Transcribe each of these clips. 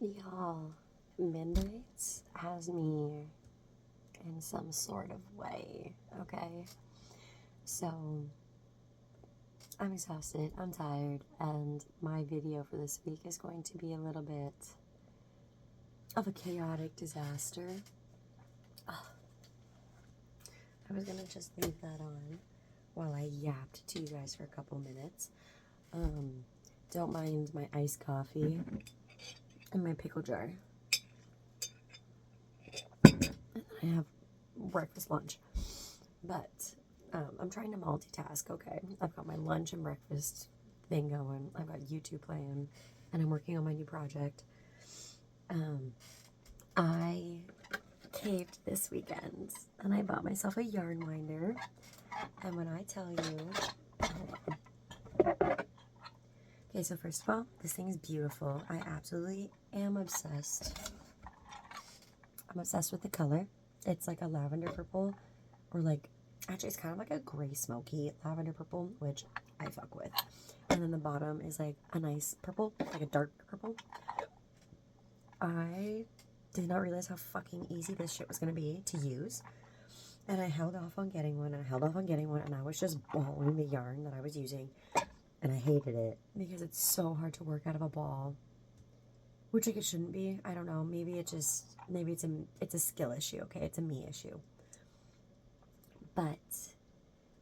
Y'all, Midnights has me in some sort of way, okay? So, I'm exhausted, I'm tired, and my video for this week is going to be a little bit of a chaotic disaster. Oh, I was gonna just leave that on while I yapped to you guys for a couple minutes. Don't mind my iced coffee and my pickle jar. And then I have breakfast, lunch. But I'm trying to multitask, okay? I've got my lunch and breakfast thing going. I've got YouTube playing, and I'm working on my new project. I caved this weekend, and I bought myself a yarn winder. And when I tell you, hold on. Okay, so first of all, this thing is beautiful. I absolutely am obsessed. I'm obsessed with the color. It's like a lavender purple, or like, actually it's kind of like a gray smoky lavender purple, which I fuck with. And then the bottom is like a nice purple, like a dark purple. I did not realize how fucking easy this shit was going to be to use. And I held off on getting one, and I held off on getting one, and I was just balling the yarn that I was using. And I hated it because it's so hard to work out of a ball. Which, like, it shouldn't be. I don't know. Maybe it's a skill issue, okay? It's a me issue. But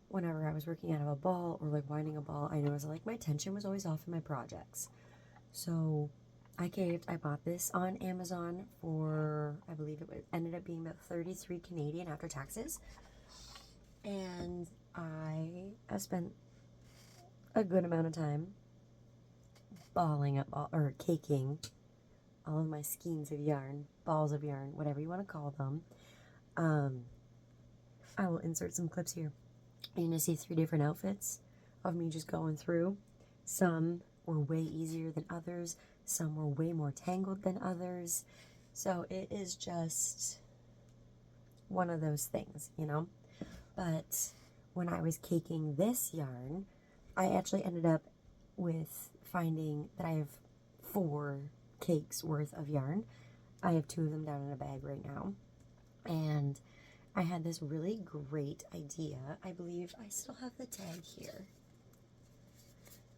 whenever I was working out of a ball or, like, winding a ball, I noticed, like, my tension was always off in my projects. So I caved. I bought this on Amazon for, I believe it ended up being about 33 Canadian after taxes. And I have spent a good amount of time balling up, or caking all of my skeins of yarn, balls of yarn, whatever you want to call them. I will insert some clips here. You're going to see 3 different outfits of me just going through. Some were way easier than others. Some were way more tangled than others. So it is just one of those things, you know? But when I was caking this yarn, I actually ended up with finding that I have 4 cakes worth of yarn. I have 2 of them down in a bag right now. And I had this really great idea. I believe I still have the tag here.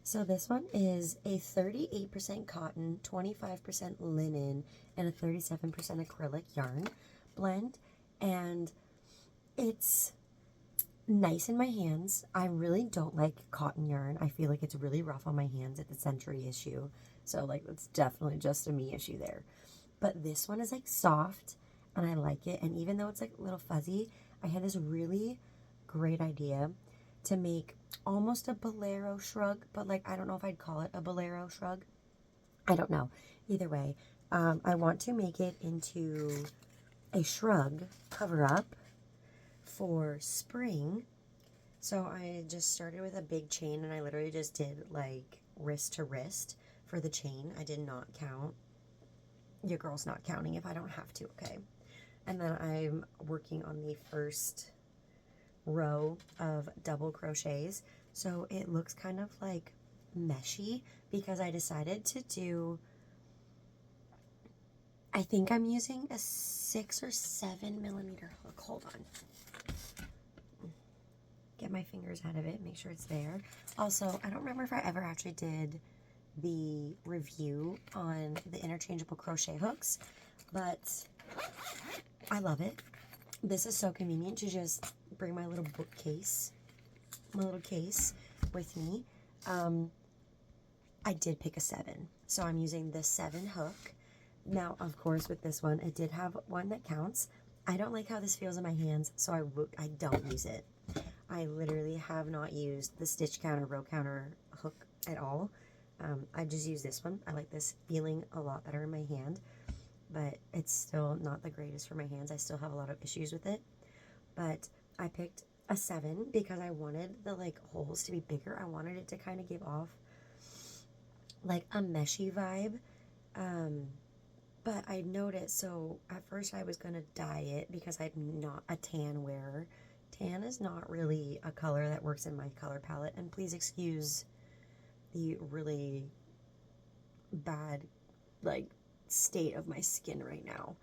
So this one is a 38% cotton, 25% linen, and a 37% acrylic yarn blend. And it's nice in my hands. I really don't like cotton yarn. I feel like it's really rough on my hands. It's a sensory issue. So, like, it's definitely just a me issue there. But this one is, like, soft, and I like it. And even though it's, like, a little fuzzy, I had this really great idea to make almost a Bolero shrug. But, like, I don't know if I'd call it a Bolero shrug. I don't know. Either way, I want to make it into a shrug cover-up for spring. So I just started with a big chain, and I literally just did like wrist to wrist for the chain. I did not count. Your girl's not counting if I don't have to, okay? And then I'm working on the first row of double crochets. So it looks kind of like meshy because I decided to do, I think I'm using a 6 or 7 millimeter hook. Hold on. Get my fingers out of it, make sure it's there. Also, I don't remember if I ever actually did the review on the interchangeable crochet hooks, but I love it. This is so convenient to just bring my little bookcase, my little case with me. I did pick a 7, so I'm using the 7 hook. Now, of course, with this one, it did have one that counts. I don't like how this feels in my hands, so I don't use it. I literally have not used the stitch counter, row counter hook at all. I just use this one. I like this feeling a lot better in my hand, but it's still not the greatest for my hands. I still have a lot of issues with it, but I picked a 7 because I wanted the like holes to be bigger. I wanted it to kind of give off like a meshy vibe. But I noticed, so at first I was going to dye it because I'm not a tan wearer. Tan is not really a color that works in my color palette, and please excuse the really bad, like, state of my skin right now.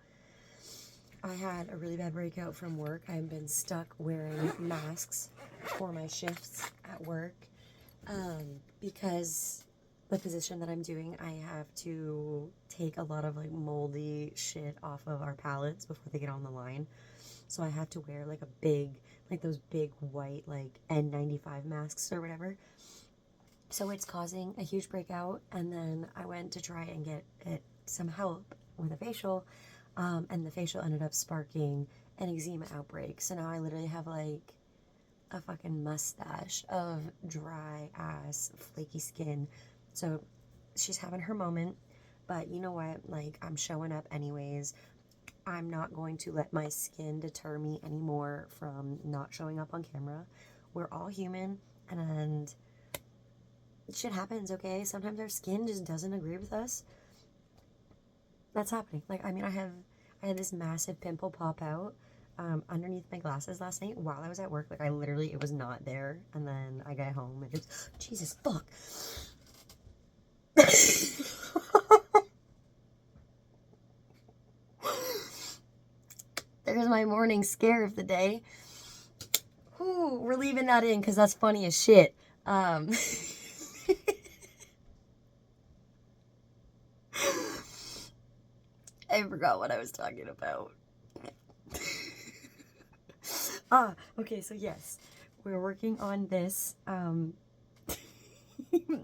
I had a really bad breakout from work. I've been stuck wearing masks for my shifts at work because the position that I'm doing, I have to take a lot of like moldy shit off of our pallets before they get on the line. So I have to wear like a big, like those big white like N95 masks or whatever. So it's causing a huge breakout, and then I went to try and get it some help with a facial, and the facial ended up sparking an eczema outbreak. So now I literally have like a fucking mustache of dry ass flaky skin. So she's having her moment, but you know what, like, I'm showing up anyways. I'm not going to let my skin deter me anymore from not showing up on camera. We're all human, and shit happens, okay? Sometimes our skin just doesn't agree with us. That's happening. Like, I mean, I had this massive pimple pop out underneath my glasses last night while I was at work. Like, I literally, it was not there. And then I got home and it's, Jesus, fuck. There's my morning scare of the day. Ooh, we're leaving that in because that's funny as shit. I forgot what I was talking about. Okay, so yes, we're working on this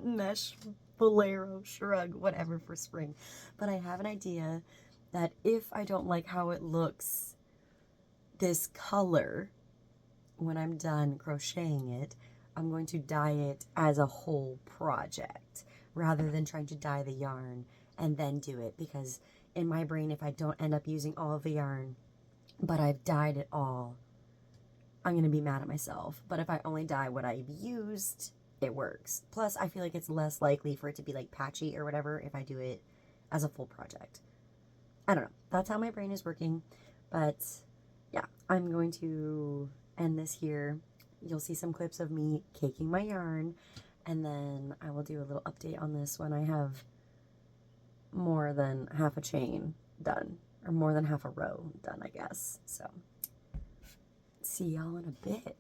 mesh Bolero Shrug, whatever, for spring. But I have an idea that if I don't like how it looks, this color, when I'm done crocheting it, I'm going to dye it as a whole project rather than trying to dye the yarn and then do it, because in my brain, if I don't end up using all of the yarn, but I've dyed it all, I'm going to be mad at myself. But if I only dye what I've used, it works. Plus, I feel like it's less likely for it to be like patchy or whatever if I do it as a full project. I don't know. That's how my brain is working. But yeah, I'm going to end this here. You'll see some clips of me caking my yarn, and then I will do a little update on this when I have more than half a chain done, or more than half a row done, I guess. So, see y'all in a bit.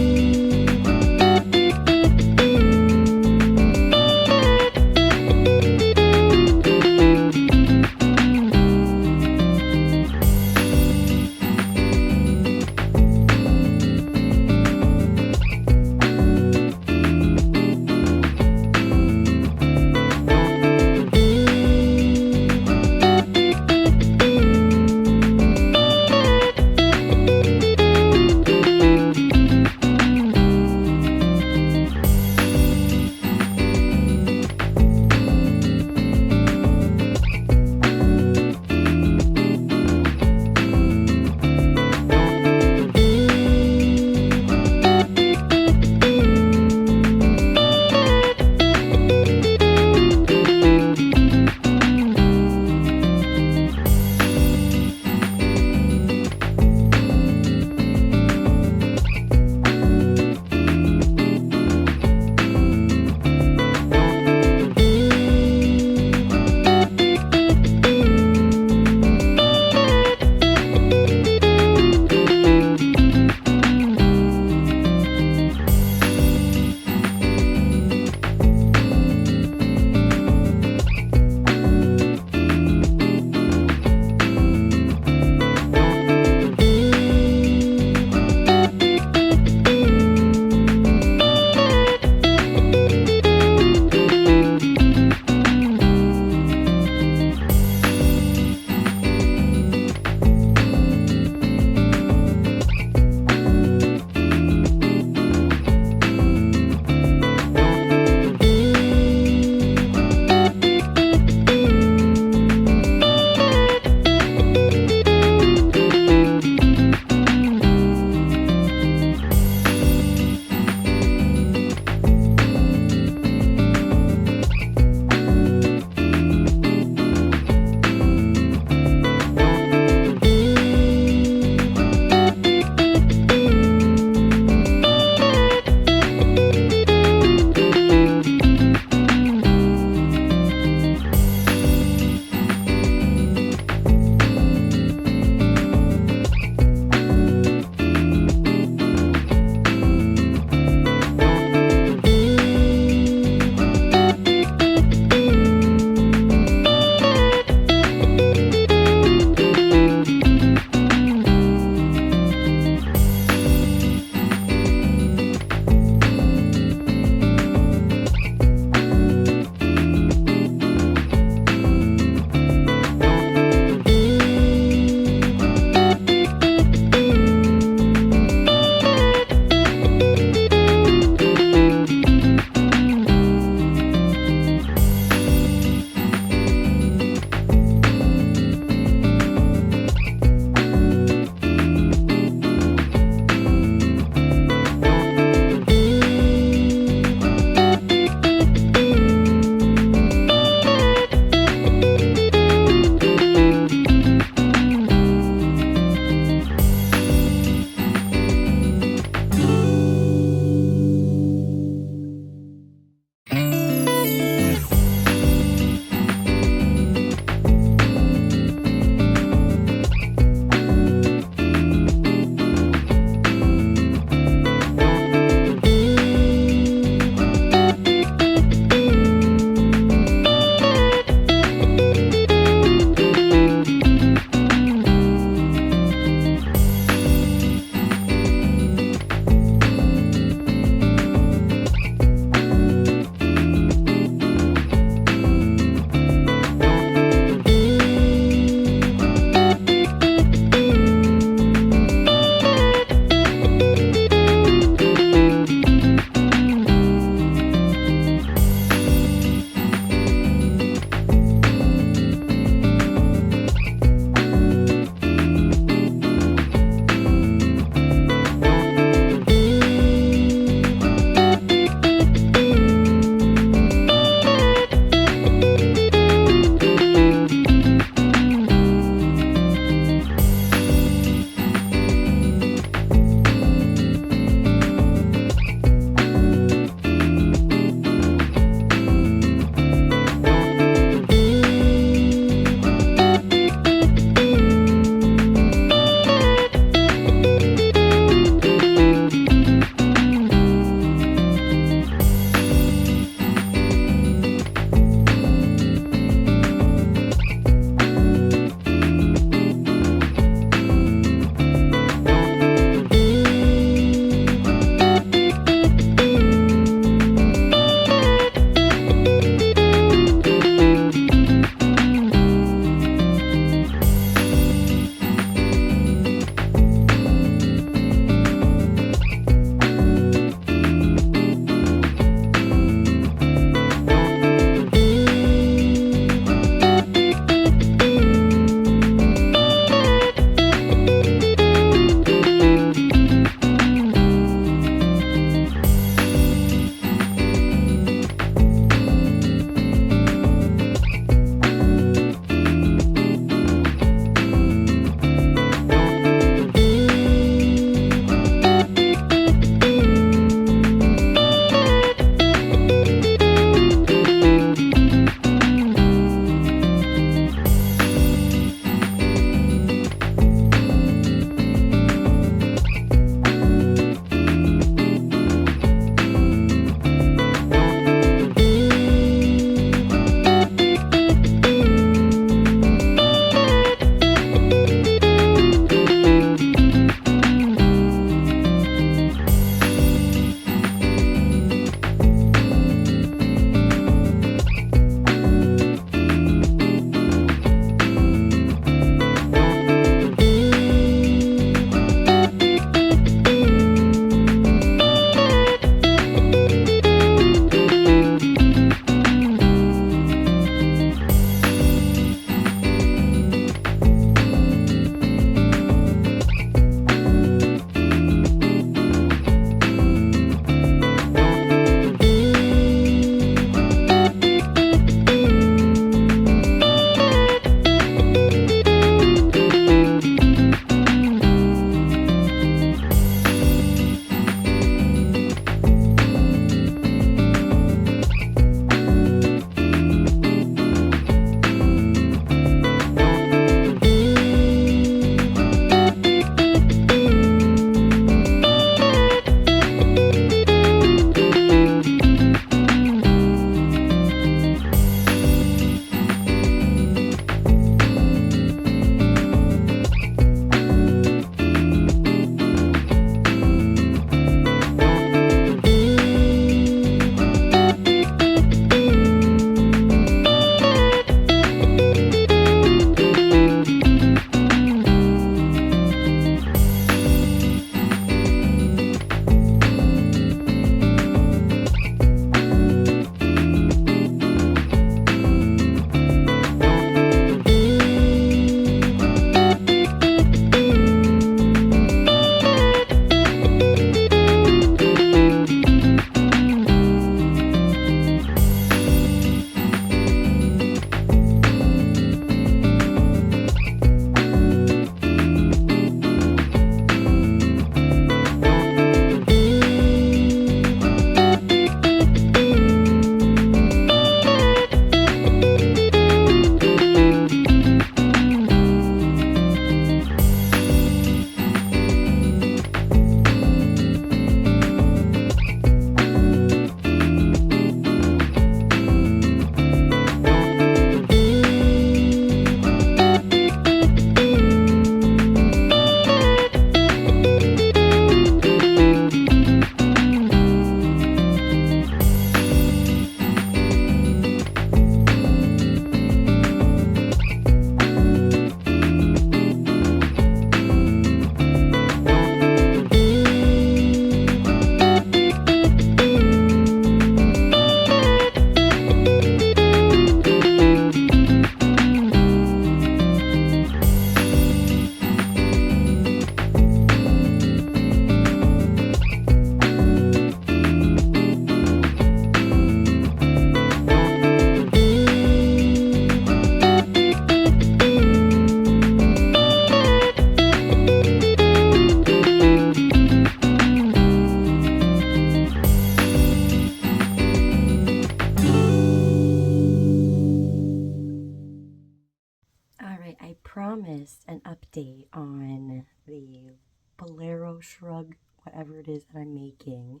update on the Bolero Shrug, whatever it is that I'm making.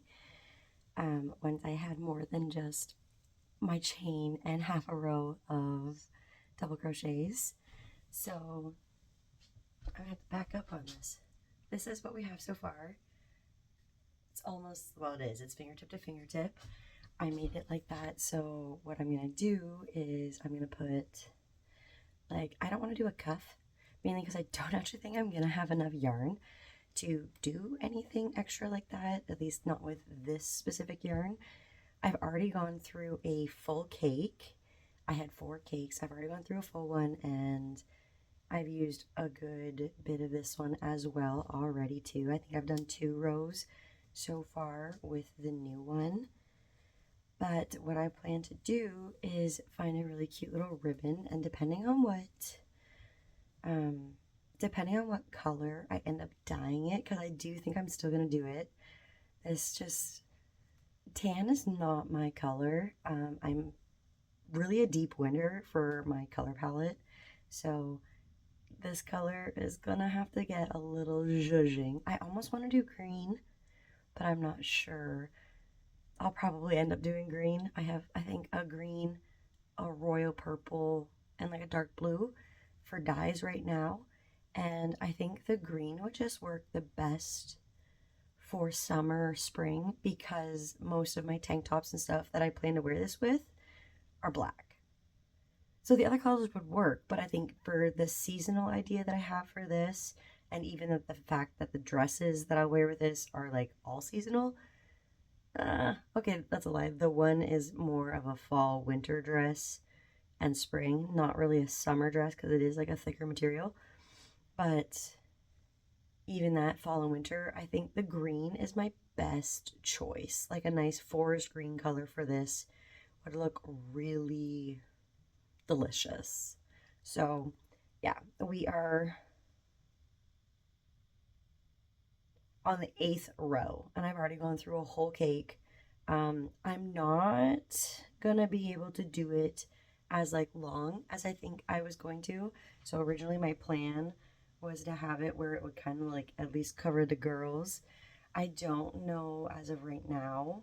Once I had more than just my chain and half a row of double crochets. So I'm gonna have to back up on this. This is what we have so far. It's almost, well, it is. It's fingertip to fingertip. I made it like that. So what I'm gonna do is I'm gonna put, like, I don't want to do a cuff, mainly because I don't actually think I'm gonna have enough yarn to do anything extra like that, at least not with this specific yarn. I've already gone through a full cake. I had 4 cakes. I've already gone through a full one, and I've used a good bit of this one as well already too. I think I've done 2 rows so far with the new one. But what I plan to do is find a really cute little ribbon, and depending on what color I end up dyeing it, because I do think I'm still gonna do it. Tan is not my color. I'm really a deep winter for my color palette, so this color is gonna have to get a little zhuzhing. I almost want to do green, but I'm not sure. I'll probably end up doing green. I have, I think, a green, a royal purple, and like a dark blue for dyes right now. And I think the green would just work the best for summer, spring, because most of my tank tops and stuff that I plan to wear this with are black. So the other colors would work, but I think for the seasonal idea that I have for this, and even the fact that the dresses that I wear with this are like all seasonal, okay, that's a lie. The one is more of a fall winter dress and spring, not really a summer dress because it is like a thicker material. But even that fall and winter, I think the green is my best choice. Like a nice forest green color for this would look really delicious. So yeah, we are on the 8th row, and I've already gone through a whole cake. I'm not gonna be able to do it as like long as I think I was going to. So originally my plan was to have it where it would kind of like at least cover the girls. I don't know as of right now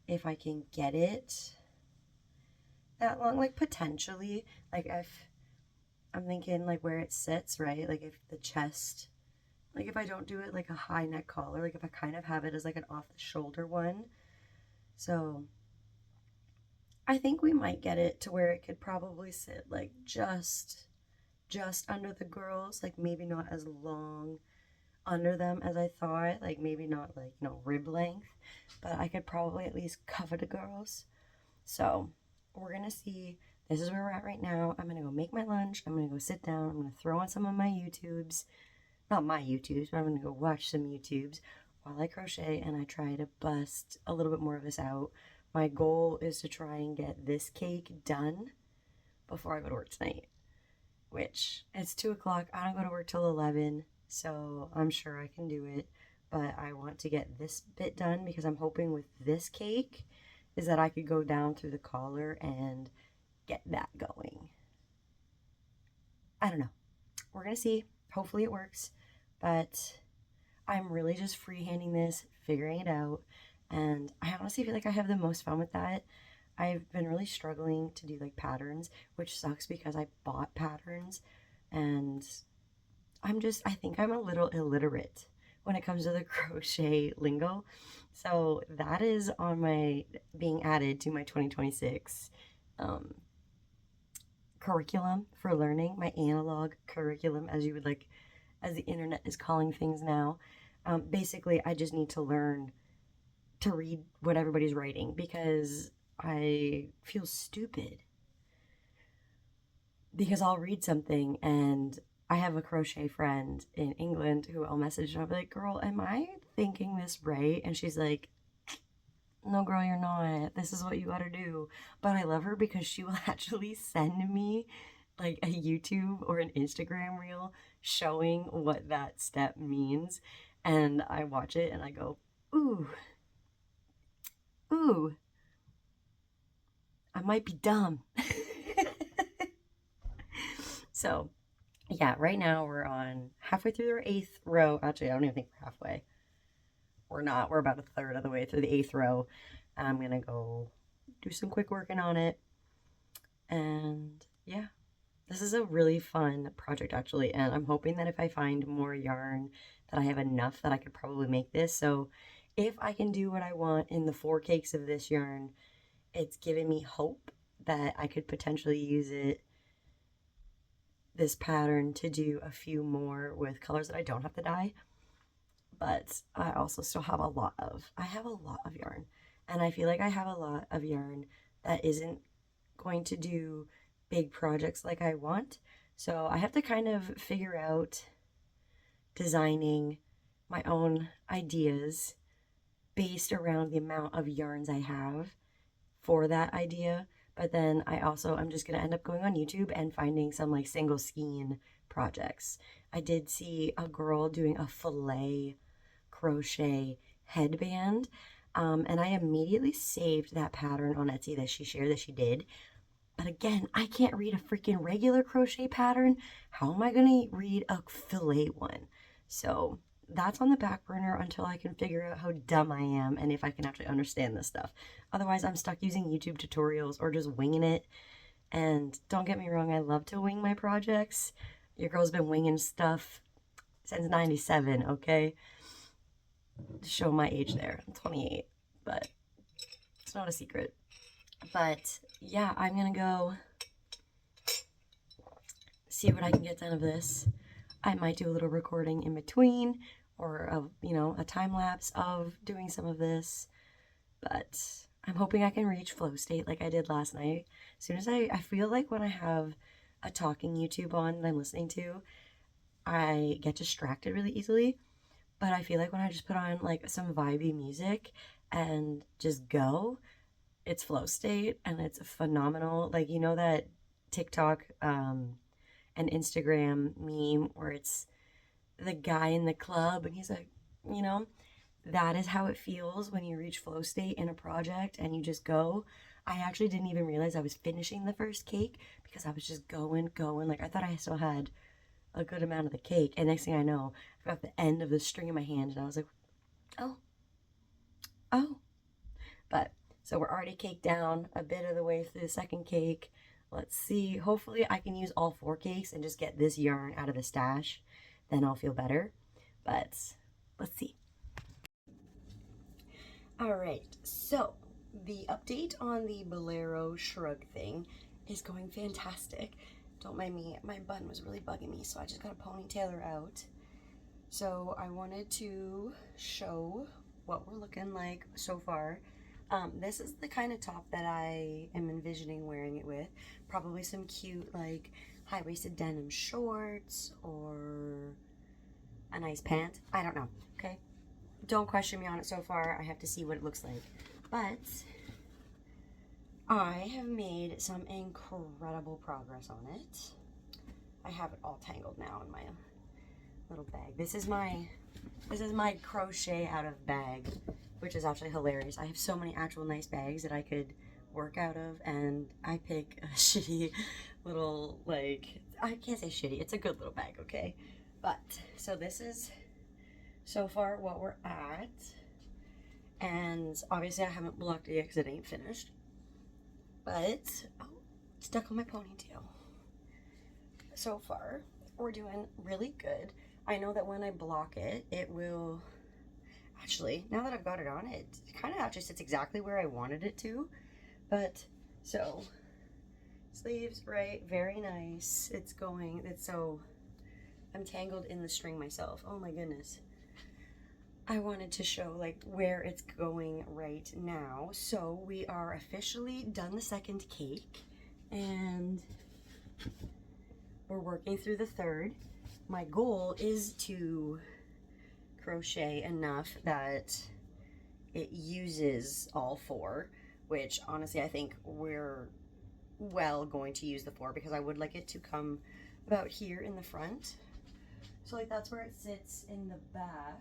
if I can get it that long, like potentially, like if I'm thinking like where it sits, right? Like if the chest, like if I don't do it like a high neck collar, like if I kind of have it as like an off the shoulder one. So I think we might get it to where it could probably sit like just under the girls, like maybe not as long under them as I thought, like maybe not like, you know, rib length, but I could probably at least cover the girls. So we're gonna see. This is where we're at right now. I'm gonna go make my lunch. I'm gonna go sit down. I'm gonna throw on some of my YouTubes. Not my YouTubes, but I'm gonna go watch some YouTubes while I crochet and I try to bust a little bit more of this out. My goal is to try and get this cake done before I go to work tonight, which it's 2 o'clock. I don't go to work till 11, so I'm sure I can do it. But I want to get this bit done because I'm hoping with this cake is that I could go down through the collar and get that going. I don't know. We're going to see. Hopefully it works. But I'm really just freehanding this, figuring it out. And I honestly feel like I have the most fun with that. I've been really struggling to do like patterns, which sucks because I bought patterns and I think I'm a little illiterate when it comes to the crochet lingo. So that is on my, being added to my 2026 curriculum for learning, my analog curriculum, as you would like, as the internet is calling things now. Basically, I just need to learn to read what everybody's writing because I feel stupid. Because I'll read something and I have a crochet friend in England who I'll message and I'll be like, girl, am I thinking this right? And she's like, no, girl, you're not. This is what you gotta do. But I love her because she will actually send me like a YouTube or an Instagram reel showing what that step means. And I watch it and I go, ooh, I might be dumb. So yeah, right now we're on halfway through our 8th row. Actually, I don't even think we're halfway. We're not. We're about a third of the way through the 8th row. I'm going to go do some quick working on it. And yeah, this is a really fun project actually. And I'm hoping that if I find more yarn that I have enough that I could probably make this. So if I can do what I want in the 4 cakes of this yarn, it's giving me hope that I could potentially use this pattern to do a few more with colors that I don't have to dye. But I also still have a lot of yarn, and I feel like I have a lot of yarn that isn't going to do big projects like I want. So I have to kind of figure out designing my own ideas based around the amount of yarns I have for that idea. But then I'm just going to end up going on YouTube and finding some like single skein projects. I did see a girl doing a fillet crochet headband, and I immediately saved that pattern on Etsy that she shared that she did. But again, I can't read a freaking regular crochet pattern. How am I going to read a fillet one? So that's on the back burner until I can figure out how dumb I am and if I can actually understand this stuff. Otherwise, I'm stuck using YouTube tutorials or just winging it. And don't get me wrong, I love to wing my projects. Your girl's been winging stuff since 97, okay? To show my age there. I'm 28, but it's not a secret. But yeah, I'm gonna go see what I can get done of this. I might do a little recording in between, or a time lapse of doing some of this. But I'm hoping I can reach flow state like I did last night. As soon as I feel like when I have a talking YouTube on that I'm listening to, I get distracted really easily. But I feel like when I just put on like some vibey music and just go, it's flow state and it's phenomenal. Like, you know that TikTok and Instagram meme where it's the guy in the club and he's like, that is how it feels when you reach flow state in a project and you just go. I actually didn't even realize I was finishing the first cake because I was just going. Like, I thought I still had a good amount of the cake, and next thing I know, I got the end of the string in my hand and I was like, oh. But so we're already caked down a bit of the way through the second cake. Let's see, hopefully I can use all 4 cakes and just get this yarn out of the stash, then I'll feel better. But let's see. All right, so the update on the Bolero Shrug thing is going fantastic. Don't mind me, my bun was really bugging me, so I just got a ponytailer out. So I wanted to show what we're looking like so far. This is the kind of top that I am envisioning wearing it with. Probably some cute like high-waisted denim shorts or a nice pant. I don't know, okay? Don't question me on it so far. I have to see what it looks like. But I have made some incredible progress on it. I have it all tangled now in my little bag. This is my crochet out of bag, which is actually hilarious. I have so many actual nice bags that I could work out of, and I pick a shitty little, like, I can't say shitty, it's a good little bag, okay? But, so this is so far what we're at, and obviously I haven't blocked it yet because it ain't finished, but, oh, stuck on my ponytail. So far, we're doing really good. I know that when I block it, it will, actually, now that I've got it on, it kind of actually sits exactly where I wanted it to. But, so, sleeves, right, very nice. I'm tangled in the string myself. Oh my goodness. I wanted to show, like, where it's going right now. So, we are officially done the second cake, and we're working through the third. My goal is to crochet enough that it uses all 4, which honestly I think we're going to use the 4 because I would like it to come about here in the front. So like that's where it sits in the back,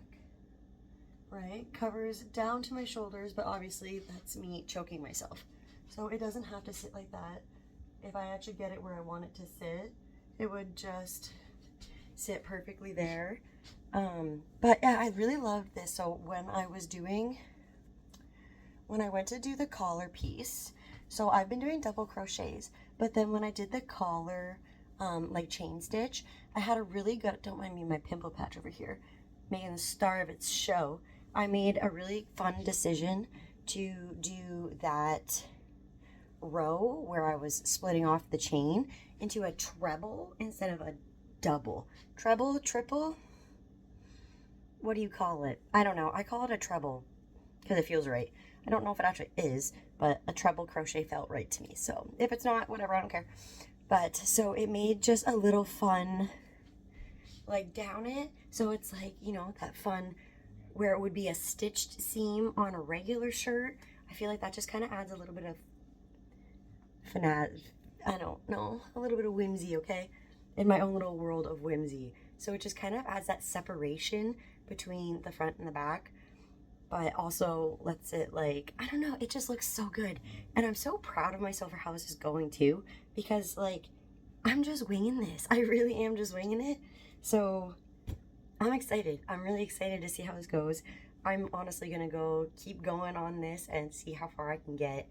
right? Covers down to my shoulders, but obviously that's me choking myself. So it doesn't have to sit like that. If I actually get it where I want it to sit, it would just sit perfectly there. But yeah, I really loved this. So when I went to do the collar piece, so I've been doing double crochets, but then when I did the collar, like chain stitch, I had a really good, don't mind me, my pimple patch over here, making the star of its show. I made a really fun decision to do that row where I was splitting off the chain into a treble instead of a double. Treble, triple, what do you call it? I don't know. I call it a treble because it feels right. I don't know if it actually is, but a treble crochet felt right to me. So if it's not, whatever, I don't care. But so it made just a little fun, like down it. So it's like, you know, that fun where it would be a stitched seam on a regular shirt. I feel like that just kind of adds a little bit of I don't know, a little bit of whimsy, okay? In my own little world of whimsy. So it just kind of adds that separation between the front and the back, but also lets it, like, I don't know, it just looks so good. And I'm so proud of myself for how this is going too, because like, I'm just winging this. I really am just winging it. So I'm excited. I'm really excited to see how this goes. I'm honestly gonna keep going on this and see how far I can get.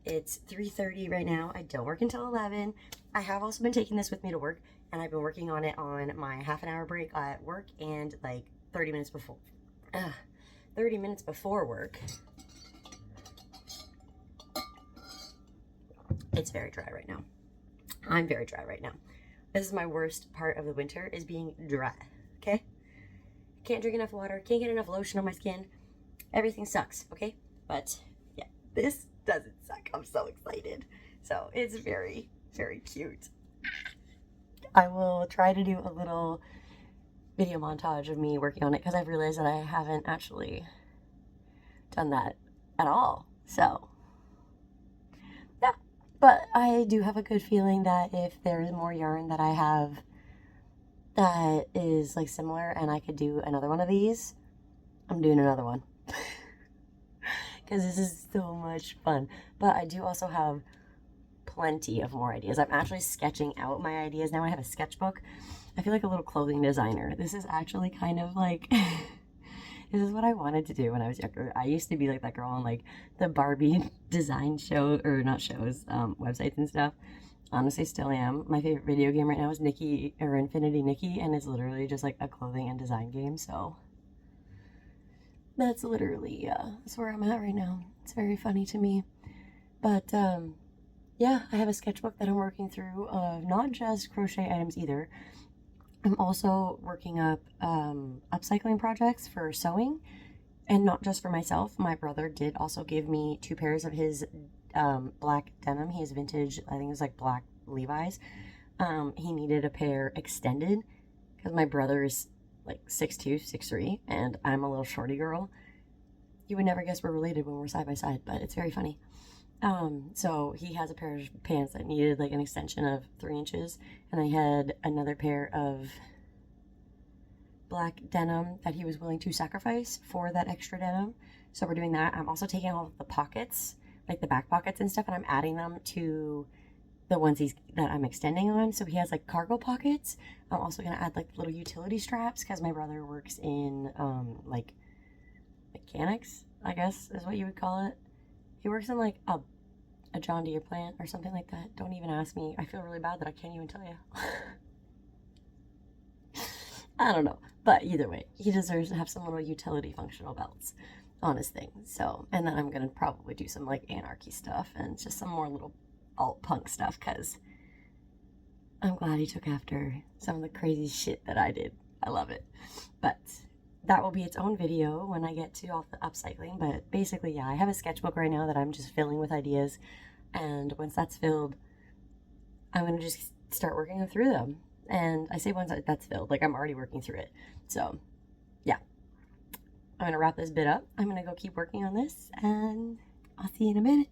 It's 3:30 right now. I don't work until 11. I have also been taking this with me to work, and I've been working on it on my half-an-hour break at work and like 30 minutes before. 30 minutes before work. It's very dry right now. I'm very dry right now. This is my worst part of the winter, is being dry, okay? Can't drink enough water, can't get enough lotion on my skin. Everything sucks, okay? But yeah, this doesn't suck. I'm so excited. So it's very, very cute. I will try to do a little video montage of me working on it because I've realized that I haven't actually done that at all. So yeah, but I do have a good feeling that if there is more yarn that I have that is like similar and I could do another one of these, I'm doing another one. Because this is so much fun. But I do also have plenty of more ideas. I'm actually sketching out my ideas now. I have a sketchbook. I feel like a little clothing designer. This is actually kind of like, this is what I wanted to do when I was younger. I used to be like that girl on like the Barbie design show, or not shows, websites and stuff. Honestly, still am. My favorite video game right now is Nikki, or Infinity Nikki, and it's literally just like a clothing and design game. So that's literally, that's where I'm at right now. It's very funny to me. But, yeah, I have a sketchbook that I'm working through of not just crochet items either. I'm also working up upcycling projects for sewing, and not just for myself. My brother did also give me 2 pairs of his black denim. He has vintage, I think it was like black Levi's. He needed a pair extended because my brother is like 6'2", 6'3", and I'm a little shorty girl. You would never guess we're related when we're side by side, but it's very funny. So he has a pair of pants that needed like an extension of 3 inches, and I had another pair of black denim that he was willing to sacrifice for that extra denim. So we're doing that. I'm also taking all of the pockets, like the back pockets and stuff, and I'm adding them to the ones that I'm extending on. So he has like cargo pockets. I'm also going to add like little utility straps because my brother works in like mechanics, I guess is what you would call it. He works in like a John Deere plant or something like that. Don't even ask me. I feel really bad that I can't even tell you. I don't know. But either way, he deserves to have some little utility functional belts on his thing. So, and then I'm going to probably do some like anarchy stuff and just some more little alt punk stuff because I'm glad he took after some of the crazy shit that I did. I love it. But that will be its own video when I get to all the upcycling. But basically, yeah, I have a sketchbook right now that I'm just filling with ideas. And once that's filled, I'm going to just start working through them. And I say once that's filled, like I'm already working through it. So, yeah. I'm going to wrap this bit up. I'm going to go keep working on this. And I'll see you in a minute.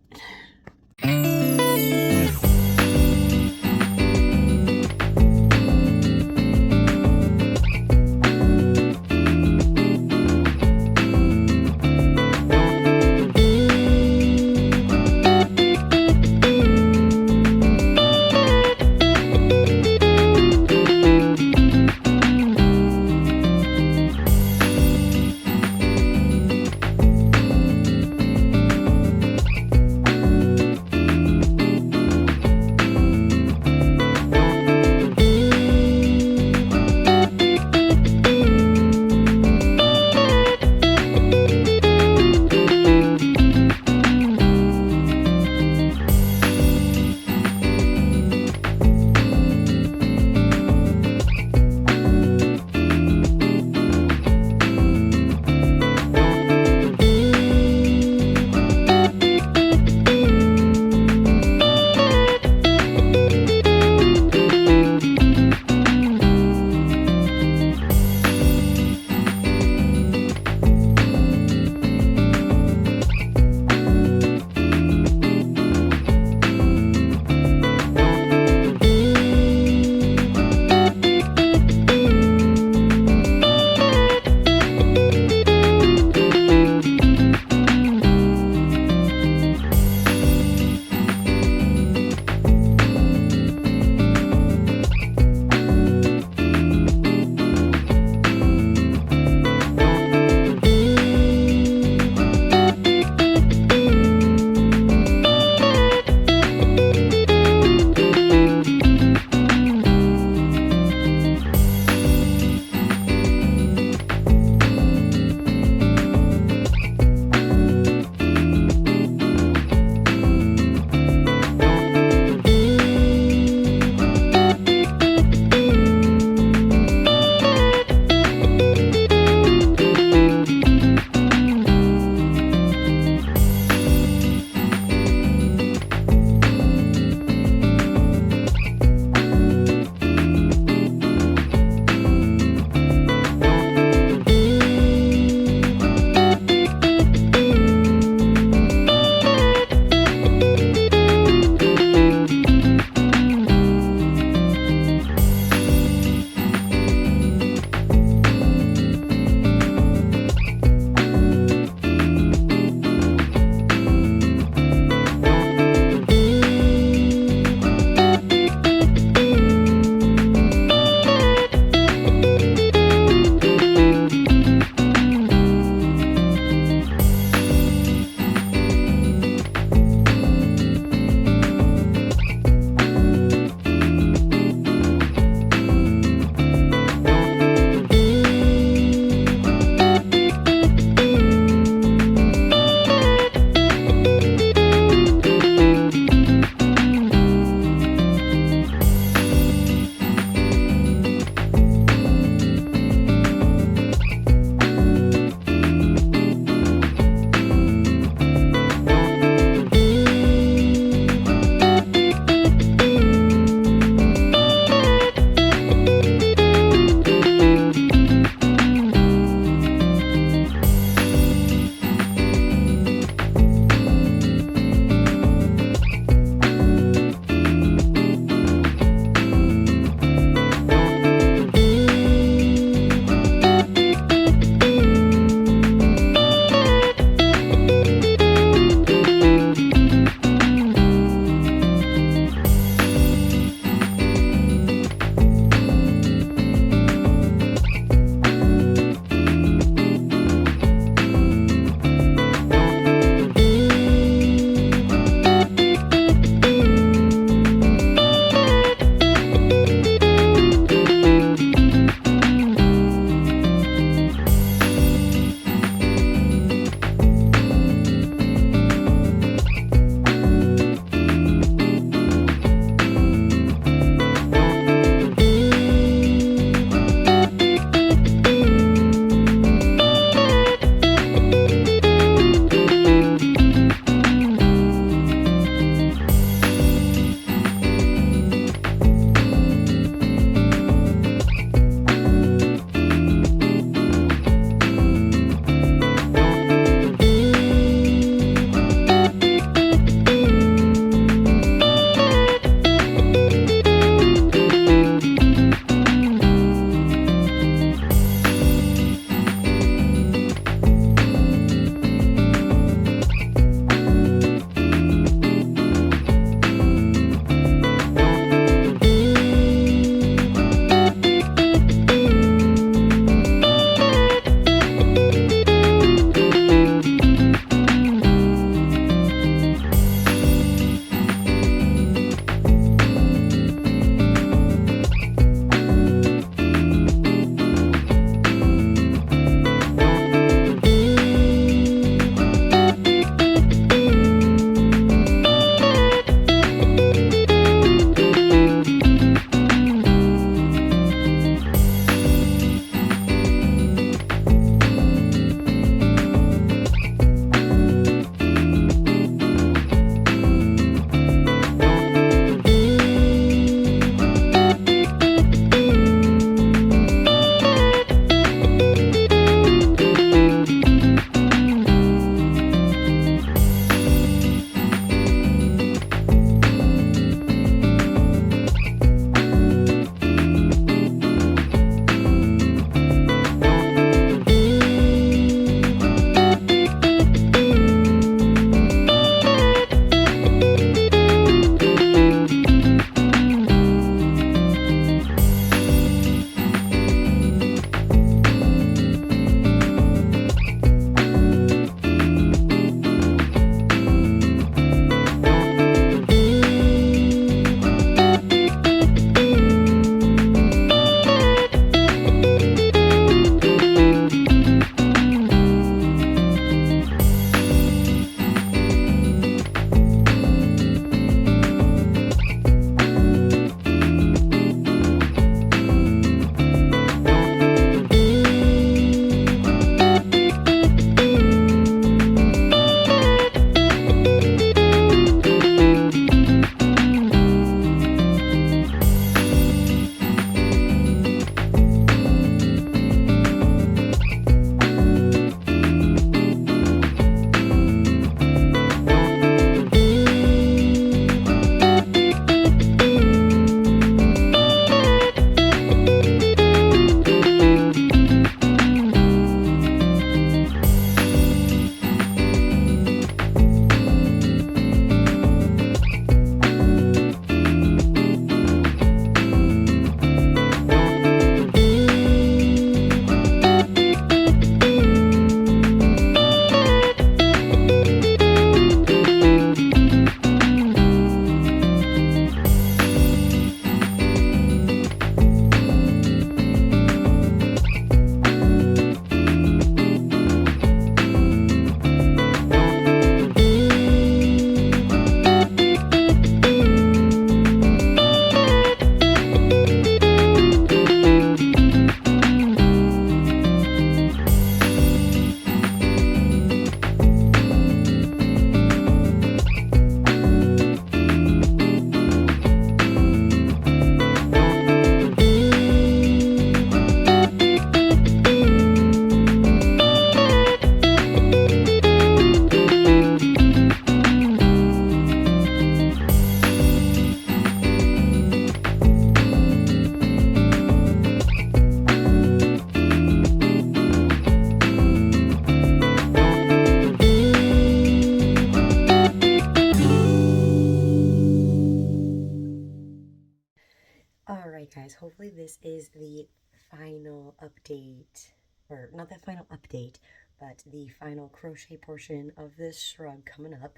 guys, hopefully this is the final update, or not the final update, but the final crochet portion of this shrug coming up.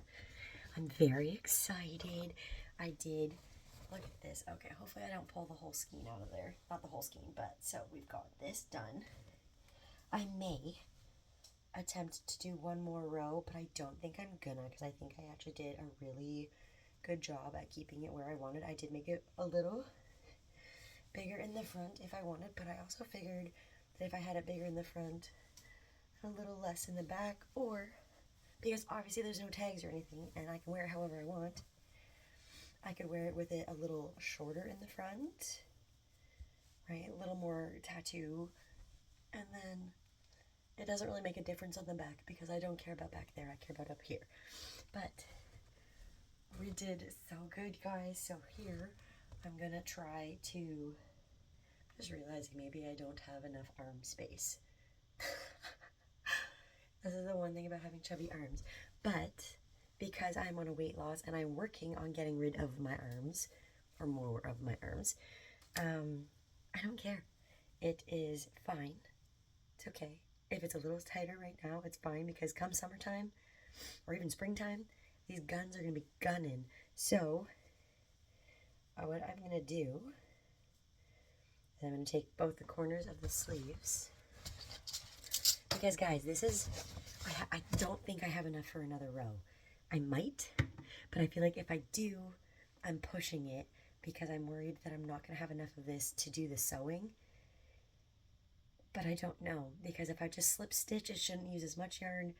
I'm very excited. I did, look at this. Okay, hopefully I don't pull the whole skein out of there. Not the whole skein, but so we've got this done. I may attempt to do one more row, but I don't think I'm gonna, because I think I actually did a really good job at keeping it where I wanted. I did make it a little bigger in the front if I wanted, but I also figured that if I had it bigger in the front, a little less in the back, or because obviously there's no tags or anything and I can wear it however I want, I could wear it with it a little shorter in the front, right, a little more tattoo, and then it doesn't really make a difference on the back because I don't care about back there, I care about up here. But we did so good, guys. So here I'm gonna try to, just realizing maybe I don't have enough arm space. This is the one thing about having chubby arms. But because I'm on a weight loss and I'm working on getting rid of my arms, or more of my arms, I don't care. It is fine. It's okay. If it's a little tighter right now, it's fine, because come summertime or even springtime, these guns are going to be gunning. So what I'm going to do is I'm going to take both the corners of the sleeves, because guys, this is, I don't think I have enough for another row. I might, but I feel like if I do, I'm pushing it because I'm worried that I'm not going to have enough of this to do the sewing. But I don't know, because if I just slip stitch, it shouldn't use as much yarn.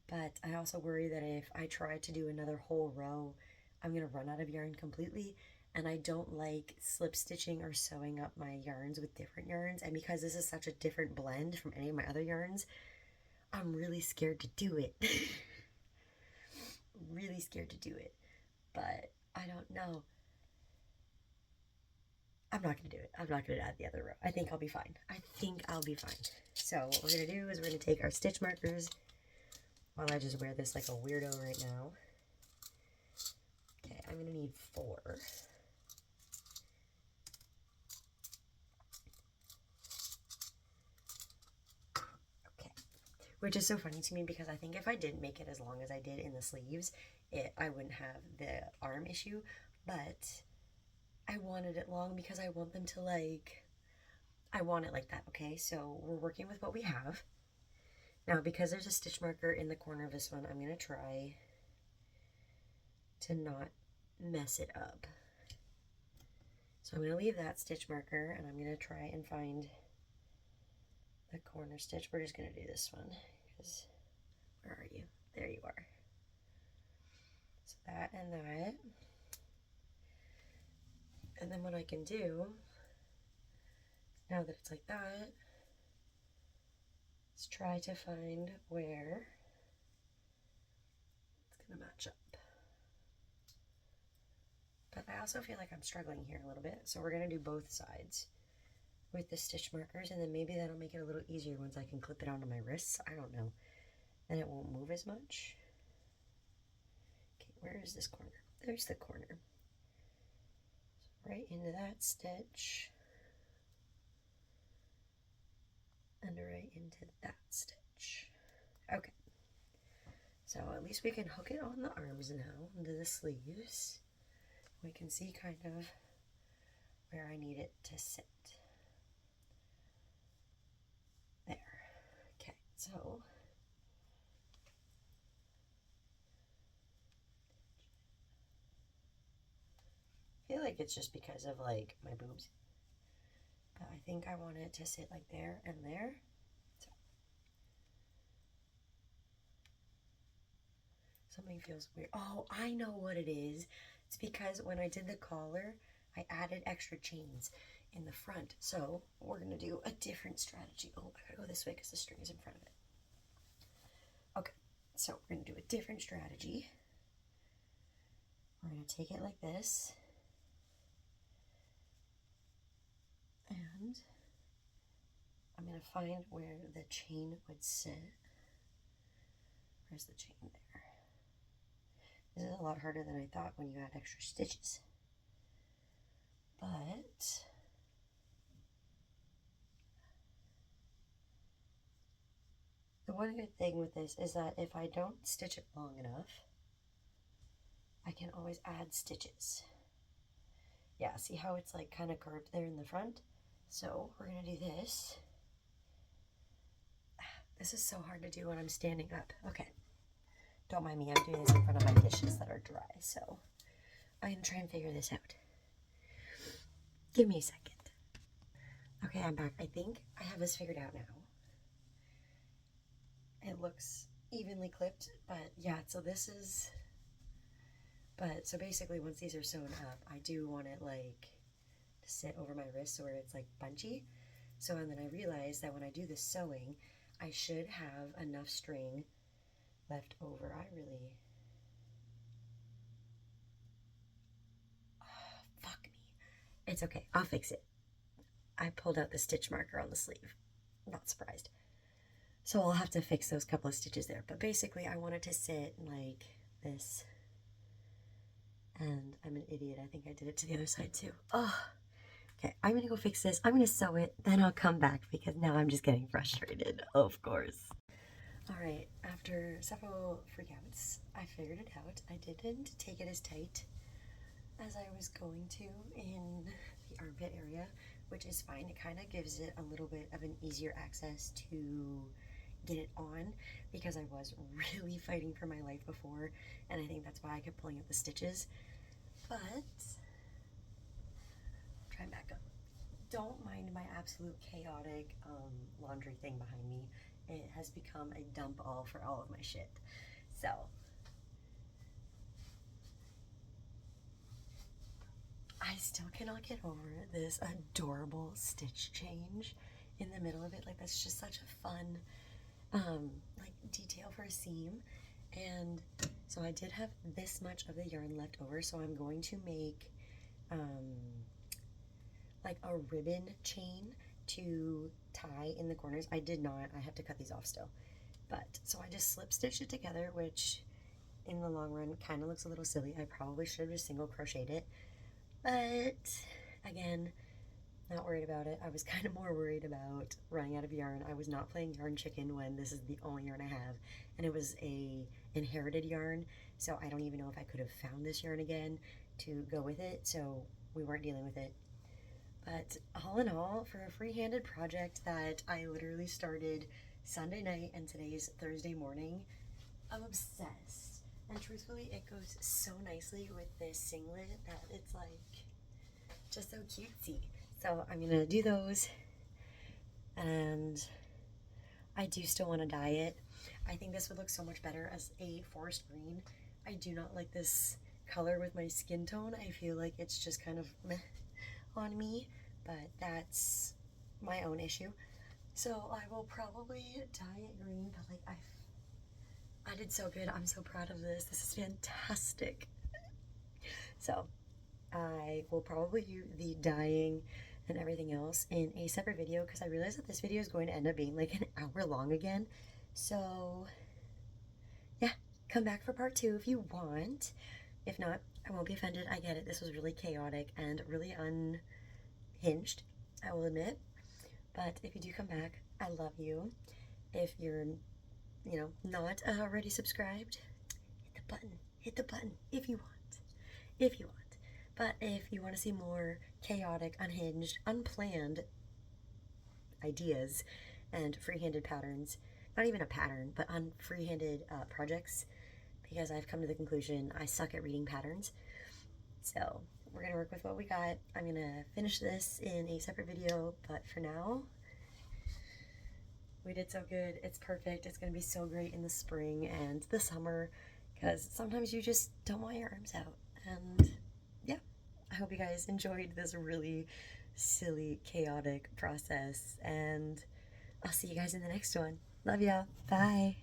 But I also worry that if I try to do another whole row, I'm going to run out of yarn completely. And I don't like slip stitching or sewing up my yarns with different yarns. And because this is such a different blend from any of my other yarns, I'm really scared to do it. Really scared to do it. But I don't know. I'm not going to do it. I'm not going to add the other row. I think I'll be fine. I think I'll be fine. So what we're going to do is we're going to take our stitch markers, while I just wear this like a weirdo right now. Okay, I'm going to need 4. Okay, which is so funny to me because I think if I didn't make it as long as I did in the sleeves, I wouldn't have the arm issue, but I wanted it long because I want them to I want it like that, okay? So we're working with what we have. Now, because there's a stitch marker in the corner of this one, I'm going to try to not mess it up. So I'm going to leave that stitch marker, and I'm going to try and find the corner stitch. We're just going to do this one, because where are you? There you are. So that and that. And then what I can do, now that it's like that, is try to find where it's going to match up. But I also feel like I'm struggling here a little bit, so we're going to do both sides with the stitch markers, and then maybe that'll make it a little easier once I can clip it onto my wrists. I don't know. Then it won't move as much. Okay, where is this corner? There's the corner. So right into that stitch, and right into that stitch. Okay. So at least we can hook it on the arms now, into the sleeves. We can see kind of where I need it to sit. There. Okay, so I feel like it's just because of like my boobs. But I think I want it to sit like there and there. So something feels weird. Oh, I know what it is. It's because when I did the collar, I added extra chains in the front. So we're going to do a different strategy. Oh, I gotta go this way because the string is in front of it. Okay, so we're going to do a different strategy. We're going to take it like this. And I'm going to find where the chain would sit. Where's the chain there? This is a lot harder than I thought when you add extra stitches. But The one good thing with this is that if I don't stitch it long enough, I can always add stitches. Yeah, see how it's like kind of curved there in the front? So we're gonna do this. This is so hard to do when I'm standing up. Okay, don't mind me, I'm doing this in front of my dishes that are dry, so I'm gonna try and figure this out. Give me a second. Okay, I'm back. I think I have this figured out now. It looks evenly clipped, but yeah, so this is, but so basically once these are sewn up, I do want it like to sit over my wrist where it's like bunchy. So, and then I realized that when I do the sewing, I should have enough string left over. Oh, fuck me. It's okay, I'll fix it. I pulled out the stitch marker on the sleeve. Not surprised. So I'll have to fix those couple of stitches there. But basically I wanted to sit like this. And I'm an idiot. I think I did it to the other side too. Oh, okay. I'm going to go fix this. I'm going to sew it. Then I'll come back because now I'm just getting frustrated, of course. All right. After several freakouts, I figured it out. I didn't take it as tight as I was going to in the armpit area, which is fine. It kind of gives it a little bit of an easier access to get it on because I was really fighting for my life before, and I think that's why I kept pulling up the stitches. But try and back up. Don't mind my absolute chaotic laundry thing behind me. It has become a dump all for all of my shit. So I still cannot get over this adorable stitch change in the middle of it. Like, that's just such a fun like detail for a seam. And so I did have this much of the yarn left over, so I'm going to make like a ribbon chain to tie in the corners. I did not, I have to cut these off still, but so I just slip stitched it together, which in the long run kind of looks a little silly. I probably should have just single crocheted it, but again, not worried about it. I was kind of more worried about running out of yarn. I was not playing yarn chicken when this is the only yarn I have, and it was a inherited yarn, so I don't even know if I could have found this yarn again to go with it, so we weren't dealing with it. But all in all, for a free-handed project that I literally started Sunday night and today's Thursday morning, I'm obsessed. And truthfully, it goes so nicely with this singlet that it's like just so cutesy. So I'm gonna do those, and I do still want to dye it. I think this would look so much better as a forest green. I do not like this color with my skin tone. I feel like it's just kind of meh on me, but that's my own issue. So I will probably dye it green, but like I did so good. I'm so proud of this. This is fantastic. So I will probably do the dyeing and everything else in a separate video because I realize that this video is going to end up being like an hour long again. So yeah, come back for part 2 if you want. If not, I won't be offended. I get it. This was really chaotic and really unhinged, I will admit. But if you do come back, I love you. If you're, you know, not already subscribed, hit the button if you want. If you want. But if you want to see more chaotic, unhinged, unplanned ideas and free-handed patterns, not even a pattern, but on free-handed projects, because I've come to the conclusion I suck at reading patterns. So we're going to work with what we got. I'm going to finish this in a separate video, but for now, we did so good. It's perfect. It's going to be so great in the spring and the summer, because sometimes you just don't want your arms out. And yeah, I hope you guys enjoyed this really silly, chaotic process, and I'll see you guys in the next one. Love ya. Bye.